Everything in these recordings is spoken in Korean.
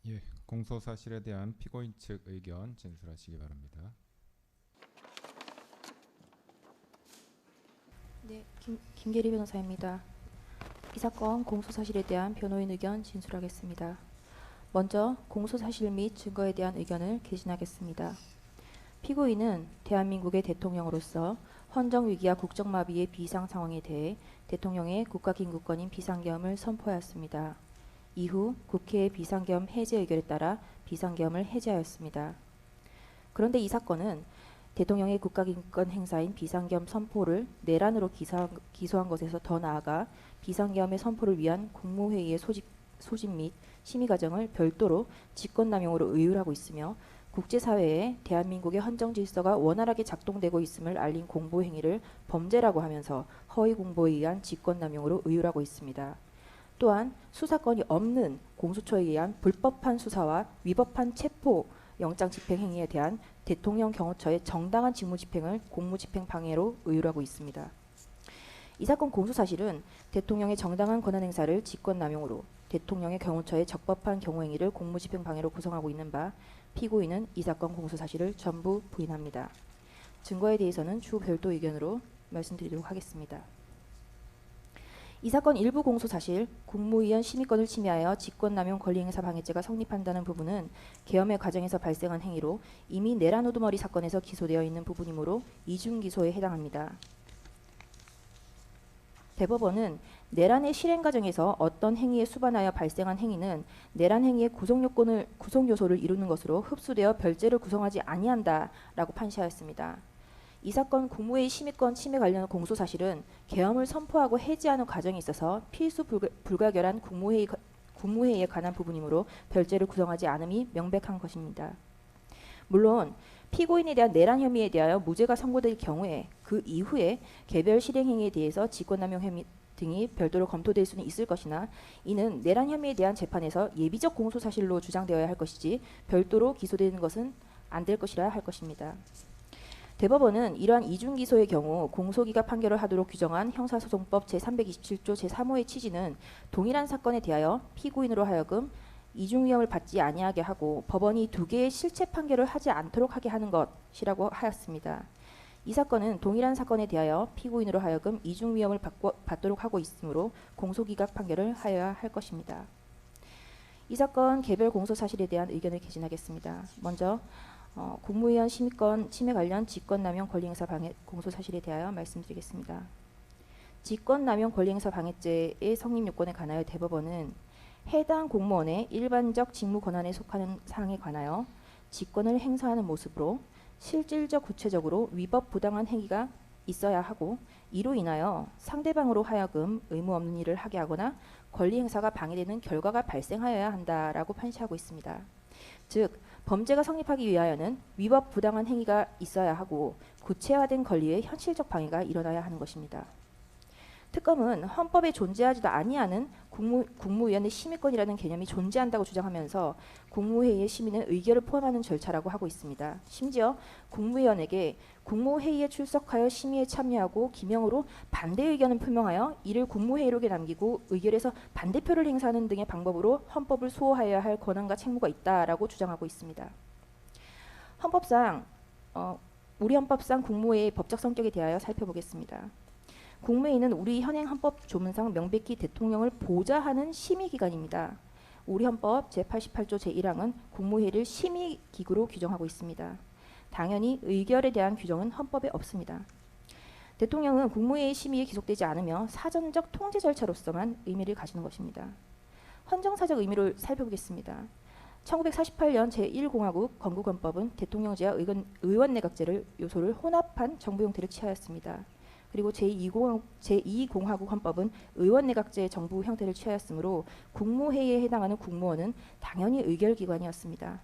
예, 공소 사실에 대한 피고인 측 의견 진술하시기 바랍니다. 네, 김계리 변호사입니다. 이 사건 공소사실에 대한 변호인 의견 진술하겠습니다. 먼저 공소사실 및 증거에 대한 의견을 개진하겠습니다. 피고인은 대한민국의 대통령으로서 헌정위기와 국정마비의 비상 상황에 대해 대통령의 국가긴급권인 비상계엄을 선포하였습니다. 이후 국회의 비상계엄 해제 의결에 따라 비상계엄을 해제하였습니다. 그런데 이 사건은 대통령의 국가긴급권 행사인 비상계엄 선포를 내란으로 기소한 것에서 더 나아가 비상계엄의 선포를 위한 국무회의의 소집 및 심의 과정을 별도로 직권남용으로 의율하고 있으며 국제사회에 대한민국의 헌정질서가 원활하게 작동되고 있음을 알린 공보행위를 범죄라고 하면서 허위공보에 의한 직권남용으로 의율하고 있습니다. 또한 수사권이 없는 공수처에 의한 불법한 수사와 위법한 체포 영장 집행 행위에 대한 대통령 경호처의 정당한 직무 집행을 공무집행 방해로 의율하고 있습니다. 이 사건 공소 사실은 대통령의 정당한 권한 행사를 직권남용으로 대통령의 경호처의 적법한 경호행위를 공무집행 방해로 구성하고 있는 바 피고인은 이 사건 공소 사실을 전부 부인합니다. 증거에 대해서는 추후 별도 의견으로 말씀드리도록 하겠습니다. 이 사건 일부 공소 사실 국무위원 심의권을 침해하여 직권남용 권리행사 방해죄가 성립한다는 부분은 계엄의 과정에서 발생한 행위로 이미 내란 우두머리 사건에서 기소되어 있는 부분이므로 이중기소에 해당합니다. 대법원은 내란의 실행 과정에서 어떤 행위에 수반하여 발생한 행위는 내란 행위의 구성 요소를 이루는 것으로 흡수되어 별죄를 구성하지 아니한다라고 판시하였습니다. 이 사건 국무회의 심의권 침해 관련 공소 사실은 계엄을 선포하고 해제하는 과정에 있어서 필수 불가결한 국무회의에 관한 부분이므로 별죄를 구성하지 않음이 명백한 것입니다. 물론 피고인에 대한 내란 혐의에 대하여 무죄가 선고될 경우에 그 이후에 개별 실행 행위에 대해서 직권남용 혐의 등이 별도로 검토될 수는 있을 것이나 이는 내란 혐의에 대한 재판에서 예비적 공소 사실로 주장되어야 할 것이지 별도로 기소되는 것은 안 될 것이라 할 것입니다. 대법원은 이러한 이중기소의 경우 공소기각 판결을 하도록 규정한 형사소송법 제327조 제3호의 취지는 동일한 사건에 대하여 피고인으로 하여금 이중위험을 받지 아니하게 하고 법원이 두 개의 실체 판결을 하지 않도록 하게 하는 것이라고 하였습니다. 이 사건은 동일한 사건에 대하여 피고인으로 하여금 이중위험을 받도록 하고 있으므로 공소기각 판결을 하여야 할 것입니다. 이 사건 개별 공소 사실에 대한 의견을 개진하겠습니다. 먼저 국무위원 심의권 침해 관련 직권남용 권리행사 방해 공소 사실에 대하여 말씀드리겠습니다. 직권남용 권리행사 방해죄의 성립 요건에 관하여 대법원은 해당 공무원의 일반적 직무 권한에 속하는 사항에 관하여 직권을 행사하는 모습으로 실질적 구체적으로 위법 부당한 행위가 있어야 하고 이로 인하여 상대방으로 하여금 의무 없는 일을 하게 하거나 권리 행사가 방해되는 결과가 발생하여야 한다라고 판시하고 있습니다. 즉 범죄가 성립하기 위하여는 위법 부당한 행위가 있어야 하고 구체화된 권리의 현실적 방해가 일어나야 하는 것입니다. 특검은 헌법에 존재하지도 아니하는 국무위원의 심의권이라는 개념이 존재한다고 주장하면서 국무회의의 심의는 의결을 포함하는 절차라고 하고 있습니다. 심지어 국무위원에게 국무회의에 출석하여 심의에 참여하고 기명으로 반대 의견을 표명하여 이를 국무회의록에 남기고 의결에서 반대표를 행사하는 등의 방법으로 헌법을 수호하여야 할 권한과 책무가 있다라고 주장하고 있습니다. 우리 헌법상 국무회의의 법적 성격에 대하여 살펴보겠습니다. 국무회의는 우리 현행 헌법 조문상 명백히 대통령을 보좌하는 심의기관입니다. 우리 헌법 제88조 제1항은 국무회의를 심의기구로 규정하고 있습니다. 당연히 의결에 대한 규정은 헌법에 없습니다. 대통령은 국무회의 심의에 기속되지 않으며 사전적 통제 절차로서만 의미를 가지는 것입니다. 헌정사적 의미를 살펴보겠습니다. 1948년 제1공화국 건국헌법은 대통령제와 의원내각제를 요소를 혼합한 정부 형태를 취하였습니다. 그리고 제2공화국 헌법은 의원내각제 정부 형태를 취하였으므로 국무회의에 해당하는 국무원은 당연히 의결기관이었습니다.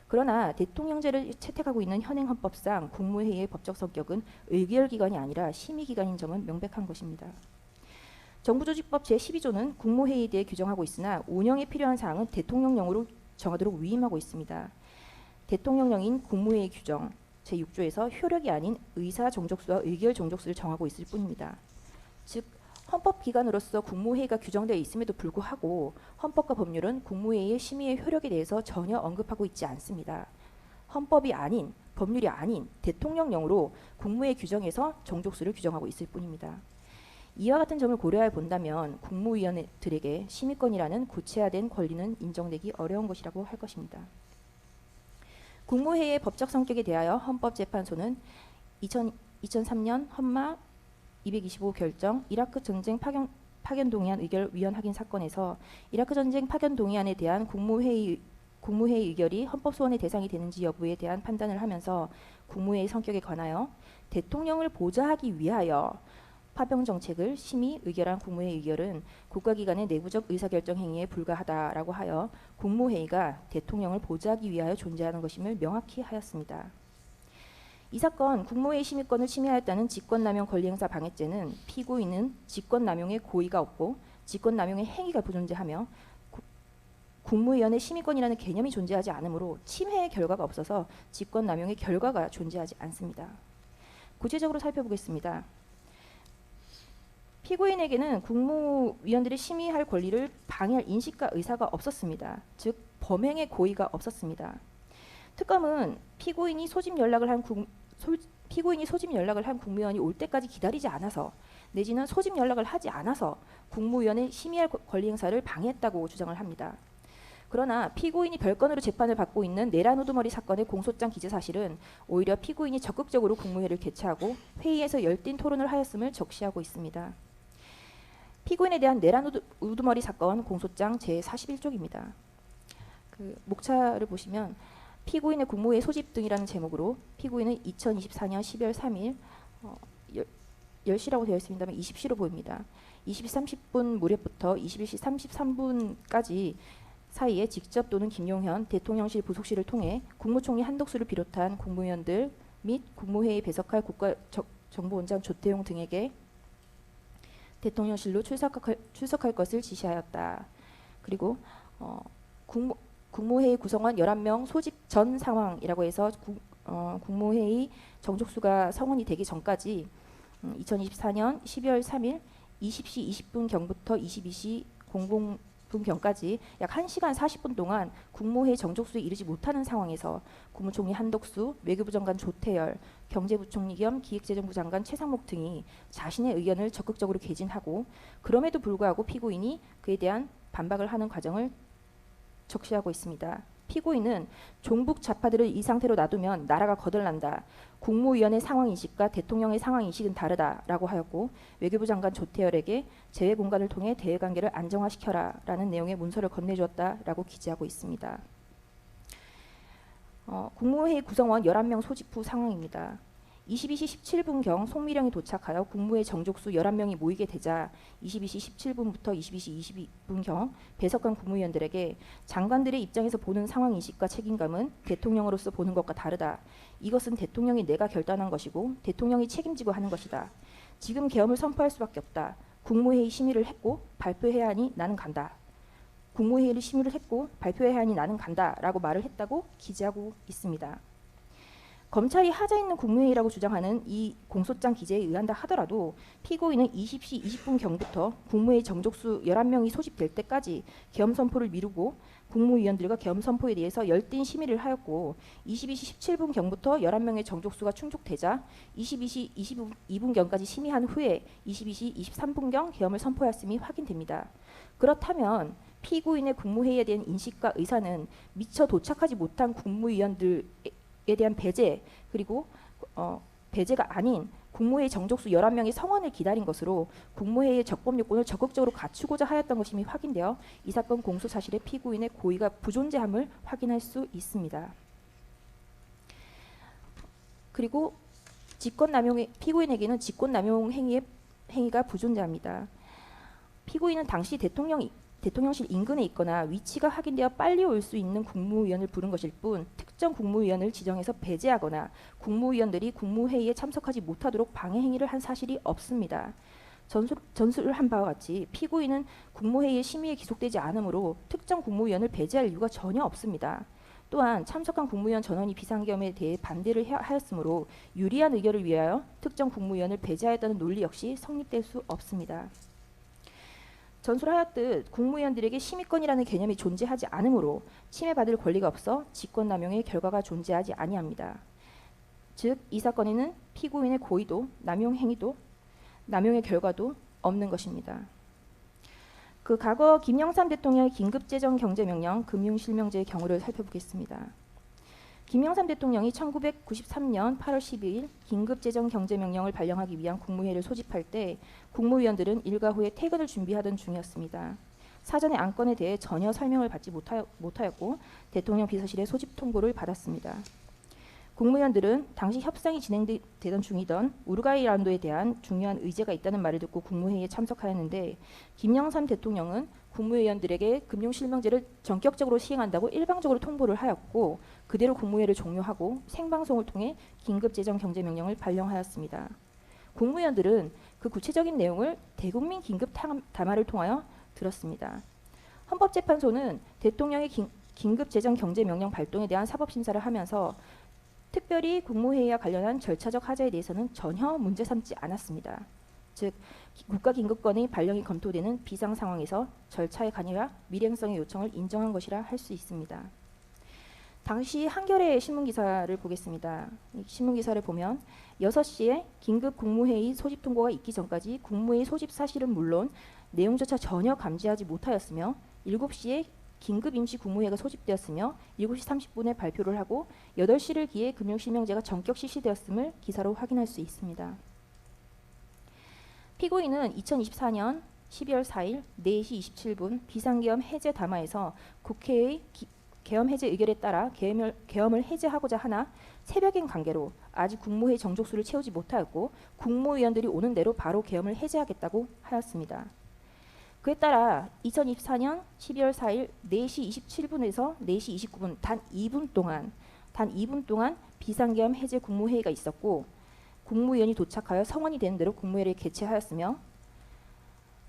그러나 대통령제를 채택하고 있는 현행 헌법상 국무회의의 법적 성격은 의결기관이 아니라 심의기관인 점은 명백한 것입니다. 정부조직법 제12조는 국무회의에 대해 규정하고 있으나 운영에 필요한 사항은 대통령령으로 정하도록 위임하고 있습니다. 대통령령인 국무회의 규정 제6조에서 효력이 아닌 의사 정족수와 의결 정족수를 정하고 있을 뿐입니다. 즉 헌법기관으로서 국무회의가 규정되어 있음에도 불구하고 헌법과 법률은 국무회의의 심의의 효력에 대해서 전혀 언급하고 있지 않습니다. 헌법이 아닌, 법률이 아닌 대통령령으로 국무회의 규정에서 정족수를 규정하고 있을 뿐입니다. 이와 같은 점을 고려해 본다면 국무위원들에게 심의권이라는 구체화된 권리는 인정되기 어려운 것이라고 할 것입니다. 국무회의의 법적 성격에 대하여 헌법재판소는 2003년 헌마 225 결정 이라크 전쟁 파견 동의안 의결 위헌 확인 사건에서 이라크 전쟁 파견 동의안에 대한 국무회의 의결이 헌법 소원의 대상이 되는지 여부에 대한 판단을 하면서 국무회의 성격에 관하여 대통령을 보좌하기 위하여 파병 정책을 심의 의결한 국무회의 의결은 국가기관의 내부적 의사결정 행위에 불과하다라고 하여 국무회의가 대통령을 보좌하기 위하여 존재하는 것임을 명확히 하였습니다. 이 사건 국무회의 심의권을 침해하였다는 직권남용 권리행사 방해죄는 피고인은 직권남용의 고의가 없고 직권남용의 행위가 부존재하며 국무위원회 심의권이라는 개념이 존재하지 않으므로 침해의 결과가 없어서 직권남용의 결과가 존재하지 않습니다. 구체적으로 살펴보겠습니다. 피고인에게는 국무위원들이 심의할 권리를 방해할 인식과 의사가 없었습니다. 즉 범행의 고의가 없었습니다. 특검은 피고인이 소집 연락을 한 국무위원이 올 때까지 기다리지 않아서 내지는 소집 연락을 하지 않아서 국무위원회 심의할 권리 행사를 방해했다고 주장을 합니다. 그러나 피고인이 별건으로 재판을 받고 있는 내란 우두머리 사건의 공소장 기재 사실은 오히려 피고인이 적극적으로 국무회의를 개최하고 회의에서 열띤 토론을 하였음을 적시하고 있습니다. 피고인에 대한 내란 우두머리 사건 공소장 제41쪽입니다. 그 목차를 보시면 피고인의 국무회의 소집 등이라는 제목으로 피고인은 2024년 12월 3일 10시라고 되어 있습니다만 20시로 보입니다. 20시 30분 무렵부터 21시 33분까지 사이에 직접 또는 김용현 대통령실 부속실을 통해 국무총리 한덕수를 비롯한 국무위원들 및 국무회의에 배석할 국가정보원장 조태용 등에게 대통령실로 출석할 것을 지시하였다. 그리고 국무회의 구성원 11명 소집 전 상황이라고 해서 국무회의 정족수가 성원이 되기 전까지 2024년 12월 3일 20시 20분경부터 22시 00분경까지 약 1시간 40분 동안 국무회의 정족수에 이르지 못하는 상황에서 국무총리 한덕수, 외교부 장관 조태열, 경제부총리 겸 기획재정부 장관 최상목 등이 자신의 의견을 적극적으로 개진하고 그럼에도 불구하고 피고인이 그에 대한 반박을 하는 과정을 적시하고 있습니다. 피고인은 종북 좌파들을 이 상태로 놔두면 나라가 거덜난다. 국무위원의 상황인식과 대통령의 상황인식은 다르다라고 하였고 외교부 장관 조태열에게 재외 공간을 통해 대외관계를 안정화시켜라 라는 내용의 문서를 건네주었다라고 기재하고 있습니다. 국무회의 구성원 11명 소집 후 상황입니다. 22시 17분경 송미령이 도착하여 국무회의 정족수 11명이 모이게 되자 22시 17분부터 22시 22분경 배석관 국무위원들에게 장관들의 입장에서 보는 상황인식과 책임감은 대통령으로서 보는 것과 다르다. 이것은 대통령이 내가 결단한 것이고 대통령이 책임지고 하는 것이다. 지금 계엄을 선포할 수밖에 없다. 국무회의 심의를 했고 발표해야 하니 나는 간다. 국무회의를 심의를 했고 발표해야 하니 나는 간다 라고 말을 했다고 기재하고 있습니다. 검찰이 하자 있는 국무회의라고 주장하는 이 공소장 기재에 의한다 하더라도 피고인은 20시 20분경부터 국무회의 정족수 11명이 소집될 때까지 계엄 선포를 미루고 국무위원들과 계엄 선포에 대해서 열띤 심의를 하였고 22시 17분경부터 11명의 정족수가 충족되자 22시 22분경까지 심의한 후에 22시 23분경 계엄을 선포하였음이 확인됩니다. 그렇다면 피고인의 국무회의에 대한 인식과 의사는 미처 도착하지 못한 국무위원들에 대한 배제 그리고 배제가 아닌 국무회의 정족수 11명의 성원을 기다린 것으로 국무회의의 적법 요건을 적극적으로 갖추고자 하였던 것임이 확인되어 이 사건 공소 사실의 피고인의 고의가 부존재함을 확인할 수 있습니다. 그리고 피고인에게는 직권남용 행위가 부존재합니다. 피고인은 당시 대통령실 인근에 있거나 위치가 확인되어 빨리 올 수 있는 국무위원을 부른 것일 뿐 특정 국무위원을 지정해서 배제하거나 국무위원들이 국무회의에 참석하지 못하도록 방해 행위를 한 사실이 없습니다. 전술을 한 바와 같이 피고인은 국무회의의 심의에 기속되지 않으므로 특정 국무위원을 배제할 이유가 전혀 없습니다. 또한 참석한 국무위원 전원이 비상계엄에 대해 반대를 하였으므로 유리한 의결을 위하여 특정 국무위원을 배제하였다는 논리 역시 성립될 수 없습니다. 전술하였듯 국무위원들에게 심의권이라는 개념이 존재하지 않으므로 침해받을 권리가 없어 직권남용의 결과가 존재하지 아니합니다. 즉, 이 사건에는 피고인의 고의도, 남용 행위도, 남용의 결과도 없는 것입니다. 그 과거 김영삼 대통령의 긴급재정경제명령 금융실명제의 경우를 살펴보겠습니다. 김영삼 대통령이 1993년 8월 12일 긴급재정경제명령을 발령하기 위한 국무회의를 소집할 때 국무위원들은 일과 후에 퇴근을 준비하던 중이었습니다. 사전에 안건에 대해 전혀 설명을 받지 못하였고 대통령 비서실의 소집 통보를 받았습니다. 국무위원들은 당시 협상이 진행되던 중이던 우루과이란도에 대한 중요한 의제가 있다는 말을 듣고 국무회의에 참석하였는데 김영삼 대통령은 국무위원들에게 금융실명제를 전격적으로 시행한다고 일방적으로 통보를 하였고 그대로 국무회의를 종료하고 생방송을 통해 긴급재정경제명령을 발령하였습니다. 국무위원들은 그 구체적인 내용을 대국민 긴급 담화를 통하여 들었습니다. 헌법재판소는 대통령의 긴급재정경제명령 발동에 대한 사법심사를 하면서 특별히 국무회의와 관련한 절차적 하자에 대해서는 전혀 문제 삼지 않았습니다. 즉, 국가긴급권의 발령이 검토되는 비상 상황에서 절차의 관여와 밀행성의 요청을 인정한 것이라 할 수 있습니다. 당시 한겨레 신문기사를 보겠습니다. 이 신문기사를 보면 6시에 긴급 국무회의 소집 통보가 있기 전까지 국무회의 소집 사실은 물론 내용조차 전혀 감지하지 못하였으며 7시에 긴급 임시 국무회의가 소집되었으며 7시 30분에 발표를 하고 8시를 기해 금융실명제가 전격 실시되었음을 기사로 확인할 수 있습니다. 피고인은 2024년 12월 4일 4시 27분 비상계엄 해제 담화에서 국회의 계엄 해제 의결에 따라 계엄을 해제하고자 하나 새벽인 관계로 아직 국무회의 정족수를 채우지 못하였고 국무위원들이 오는 대로 바로 계엄을 해제하겠다고 하였습니다. 그에 따라 2024년 12월 4일 4시 27분에서 4시 29분 단 2분 동안 비상계엄 해제 국무회의가 있었고 국무위원이 도착하여 성원이 되는 대로 국무회의를 개최하였으며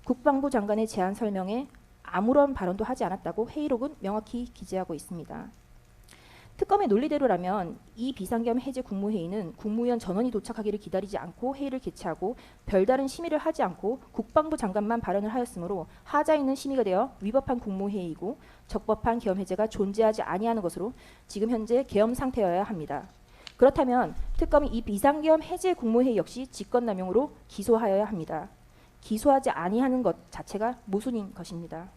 국방부 장관의 제안 설명에 아무런 발언도 하지 않았다고 회의록은 명확히 기재하고 있습니다. 특검의 논리대로라면 이 비상계엄 해제 국무회의는 국무위원 전원이 도착하기를 기다리지 않고 회의를 개최하고 별다른 심의를 하지 않고 국방부 장관만 발언을 하였으므로 하자 있는 심의가 되어 위법한 국무회의이고 적법한 계엄 해제가 존재하지 아니하는 것으로 지금 현재 계엄 상태여야 합니다. 그렇다면 특검이 이 비상계엄 해제 국무회의 역시 직권남용으로 기소하여야 합니다. 기소하지 아니하는 것 자체가 모순인 것입니다.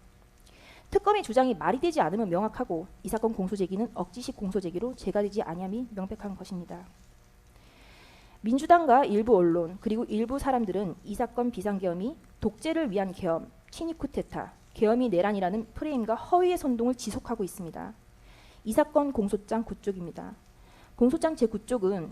특검의 주장이 말이 되지 않으면 명확하고 이 사건 공소제기는 억지식 공소제기로 제기되지 아니함이 명백한 것입니다. 민주당과 일부 언론 그리고 일부 사람들은 이 사건 비상계엄이 독재를 위한 계엄, 친위 쿠데타, 계엄이 내란이라는 프레임과 허위의 선동을 지속하고 있습니다. 이 사건 공소장 9쪽입니다. 공소장 제9쪽은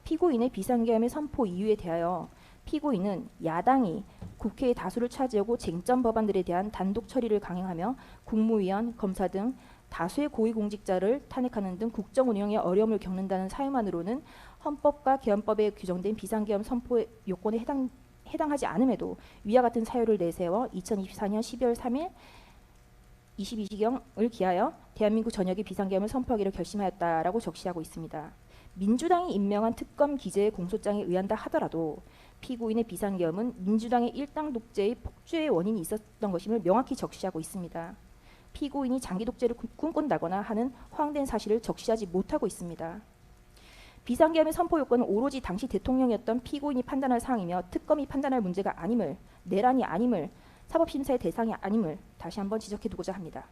피고인의 비상계엄의 선포 이유에 대하여 피고인은 야당이 국회의 다수를 차지하고 쟁점 법안들에 대한 단독 처리를 강행하며 국무위원, 검사 등 다수의 고위공직자를 탄핵하는 등 국정 운영에 어려움을 겪는다는 사유만으로는 헌법과 계엄법에 규정된 비상계엄 선포 요건에 해당하지 않음에도 위와 같은 사유를 내세워 2024년 12월 3일 22시경을 기하여 대한민국 전역에 비상계엄을 선포하기로 결심하였다라고 적시하고 있습니다. 민주당이 임명한 특검 기재의 공소장에 의한다 하더라도 피고인의 비상계엄은 민주당의 일당 독재의 폭주의 원인이 있었던 것임을 명확히 적시하고 있습니다. 피고인이 장기 독재를 꿈꾼다거나 하는 허황된 사실을 적시하지 못하고 있습니다. 비상계엄의 선포 요건은 오로지 당시 대통령이었던 피고인이 판단할 사항이며 특검이 판단할 문제가 아님을, 내란이 아님을, 사법심사의 대상이 아님을 다시 한번 지적해두고자 합니다.